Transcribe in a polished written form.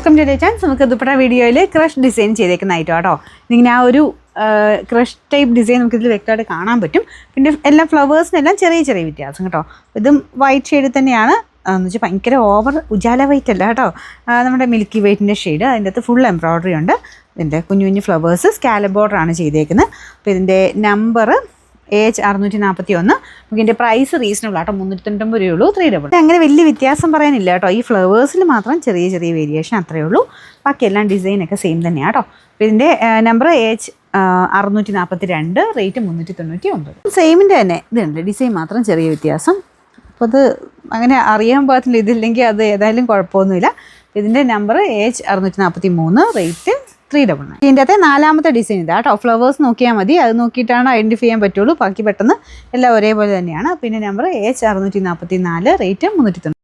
Welcome to chance. നമുക്ക് ദുപ്പട്ട വീഡിയോയിൽ crush design ചെയ്തേക്കുന്നതായിട്ടോ കേട്ടോ. ഇങ്ങനെ ആ ഒരു ക്രഷ് ടൈപ്പ് ഡിസൈൻ നമുക്കിതിൽ വ്യക്തമായിട്ട് കാണാൻ പറ്റും. പിന്നെ എല്ലാ ഫ്ലവേഴ്സിനെല്ലാം ചെറിയ ചെറിയ വ്യത്യാസം കേട്ടോ. ഇതും വൈറ്റ് ഷെയ്ഡ് തന്നെയാണ് എന്ന് വെച്ചാൽ ഭയങ്കര ഓവർ ഉജാല വൈറ്റ് അല്ല കേട്ടോ. നമ്മുടെ മിൽക്കി വൈറ്റിൻ്റെ ഷെയ്ഡ്, അതിൻ്റെ അകത്ത് ഫുൾ എംബ്രോയ്ഡറി ഉണ്ട്. ഇതിൻ്റെ കുഞ്ഞു കുഞ്ഞു ഫ്ലവേഴ്സ് സ്കാലപ്പ് ബോർഡറാണ് ചെയ്തേക്കുന്നത്. അപ്പോൾ ഇതിൻ്റെ നമ്പർ AH641. നമുക്ക് ഇതിൻ്റെ പ്രൈസ് റീസണബിൾ ആട്ടോ, 390 രൂപയുള്ളൂ. 3 അങ്ങനെ വലിയ വ്യത്യാസം പറയാനില്ല കേട്ടോ. ഈ ഫ്ലവേഴ്സിൽ മാത്രം ചെറിയ ചെറിയ വേരിയേഷൻ അത്രയേ ഉള്ളൂ. ബാക്കിയെല്ലാം ഡിസൈനൊക്കെ സെയിം തന്നെയാണ് കേട്ടോ. അപ്പോൾ ഇതിൻ്റെ നമ്പർ AH642, റേറ്റ് 399. സെയിമിൻ്റെ തന്നെ ഇതുണ്ട്, ഡിസൈൻ മാത്രം ചെറിയ വ്യത്യാസം. അപ്പോൾ അത് അങ്ങനെ അറിയാൻ പാകത്തില്ല, ഇതില്ലെങ്കിൽ അത് ഏതായാലും കുഴപ്പമൊന്നുമില്ല. ഇതിൻ്റെ നമ്പർ AH643, റേറ്റ് 399. ഇതിൻ്റെ അകത്തെ 4ാമത്തെ ഡിസൈൻ ഇതാ കേട്ടോ. ഫ്ലവേഴ്സ് നോക്കിയാൽ മതി, അത് നോക്കിയിട്ടാണ് ഐഡൻറ്റിഫൈ ചെയ്യാൻ പറ്റുള്ളൂ. ബാക്കി പെട്ടെന്ന് എല്ലാം ഒരേപോലെ തന്നെയാണ്. പിന്നെ നമ്പർ AH644, റേറ്റ് 390.